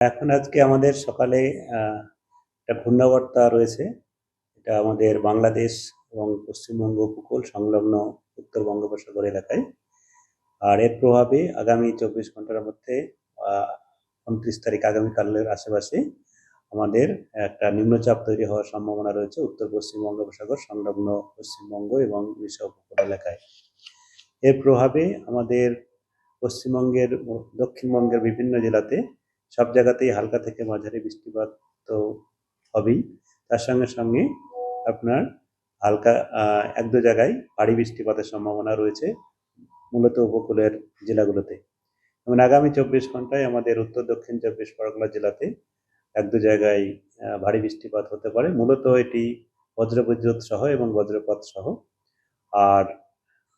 আজকে আমাদের সকালে একটা ঘূর্ণাবর্তা রয়েছে। এটা আমাদের বাংলাদেশ এবং পশ্চিমবঙ্গ উপকূল সংলগ্ন উত্তর বঙ্গোপসাগর এলাকায়। আর এর প্রভাবে আগামী ২৪ ঘন্টার মধ্যে ২৯ তারিখ আগামীকালের আশেপাশে আমাদের একটা নিম্নচাপ তৈরি হওয়ার সম্ভাবনা রয়েছে উত্তর পশ্চিম বঙ্গোপসাগর সংলগ্ন পশ্চিমবঙ্গ এবং উড়িষ্যা উপকূল এলাকায়। এর প্রভাবে আমাদের পশ্চিমবঙ্গের দক্ষিণবঙ্গের বিভিন্ন জেলাতে সব জায়গাতেই হালকা থেকে মাঝারি বৃষ্টিপাত তো হবেই, তার সঙ্গে সঙ্গে আপনার হালকা এক দু জায়গায় ভারী বৃষ্টিপাতের সম্ভাবনা রয়েছে মূলত উপকূলের জেলাগুলোতে। এবং আগামী ২৪ ঘন্টায় আমাদের উত্তর দক্ষিণ ২৪ পরগনা জেলাতে এক দু জায়গায় ভারী বৃষ্টিপাত হতে পারে। মূলত এটি বজ্রবিদ্যুৎ সহ এবং বজ্রপাত সহ। আর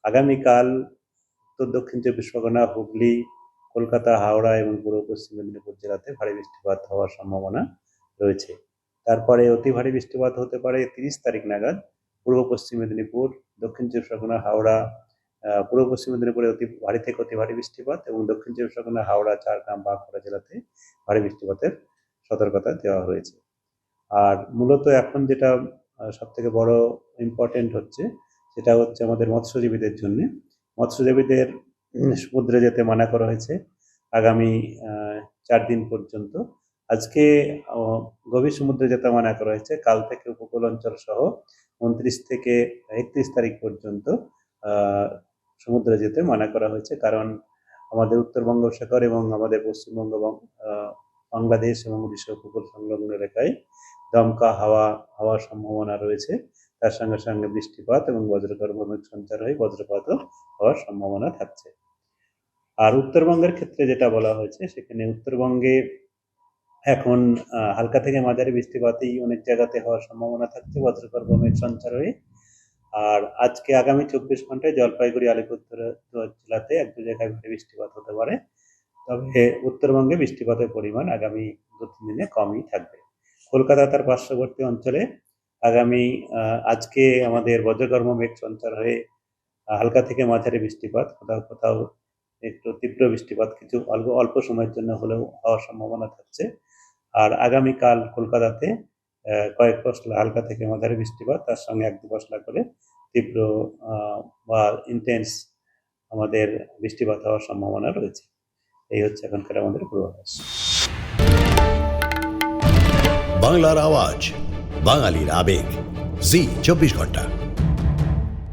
আগামীকাল উত্তর দক্ষিণ ২৪ পরগনা, হুগলি, কলকাতা, হাওড়া এবং পূর্ব পশ্চিম মেদিনীপুর জেলাতে ভারী বৃষ্টিপাত হওয়ার সম্ভাবনা রয়েছে। তারপরে অতি ভারী বৃষ্টিপাত হতে পারে ৩০ তারিখ নাগাদ পূর্ব পশ্চিম মেদিনীপুর, দক্ষিণ ২৪ পরগনা, হাওড়া, পূর্ব পশ্চিম মেদিনীপুরে অতি ভারী থেকে অতি ভারী বৃষ্টিপাত এবং দক্ষিণ ২৪ পরগনা, হাওড়া, ঝাড়গ্রাম, বাঁকুড়া জেলাতে ভারী বৃষ্টিপাতের সতর্কতা দেওয়া হয়েছে। আর মূলত এখন যেটা সবথেকে বড় ইম্পর্টেন্ট হচ্ছে, সেটা হচ্ছে আমাদের মৎস্যজীবীদের জন্য। মৎস্যজীবীদের সমুদ্রে যেতে মানা করা হয়েছে আগামী ৪ দিন পর্যন্ত। আজকে গভীর সমুদ্রে যেতে মানা করা হয়েছে। কাল থেকে উপকূল অঞ্চল সহ ২৯ থেকে ৩১ তারিখ পর্যন্ত সমুদ্রে যেতে মানা করা হয়েছে, কারণ আমাদের উত্তর বঙ্গোপসাগর এবং আমাদের পশ্চিমবঙ্গ, বাংলাদেশ এবং উড়িষ্যা উপকূল সংলগ্ন এলাকায় দমকা হওয়ার সম্ভাবনা রয়েছে। তার সঙ্গে সঙ্গে বৃষ্টিপাত এবং বজ্রগর্ভ মেঘ সঞ্চার হয়ে বজ্রপাতও হওয়ার সম্ভাবনা থাকছে। আর উত্তরবঙ্গের ক্ষেত্রে যেটা বলা হয়েছে, সেখানে উত্তরবঙ্গে এখন হালকা থেকে মাঝারি বৃষ্টিপাতই অনেক জায়গাতে হওয়ার সম্ভাবনা থাকছে বজ্রগর্ভ মেঘ সঞ্চার হয়ে। আর আজকে আগামী ২৪ ঘন্টায় জলপাইগুড়ি, আলিপুরদুয়ার জেলাতে এক দু জায়গায় ভারী বৃষ্টিপাত হতে পারে। তবে উত্তরবঙ্গে বৃষ্টিপাতের পরিমাণ আগামী ২-৩ দিনে কমই থাকবে। কলকাতা তার পার্শ্ববর্তী অঞ্চলে আজকে আমাদের বজ্রগর্ভ মেঘ সঞ্চার হয়ে হালকা থেকে মাঝারি বৃষ্টিপাত, কোথাও কোথাও একটু তীব্র বৃষ্টিপাত কিছু অল্প সময়ের জন্য হলেও হওয়ার সম্ভাবনা থাকছে। আর আগামীকাল কলকাতাতে কয়েক পশলা হালকা থেকে মাঝারি বৃষ্টিপাত, তার সঙ্গে এক দু পশলা করে তীব্র বা ইন্টেন্স আমাদের বৃষ্টিপাত হওয়ার সম্ভাবনা রয়েছে। এই হচ্ছে এখনকার আমাদের পূর্বাভাস। বাংলার আওয়াজ, বাঙালির আবেগ, জি ২৪ ঘন্টা।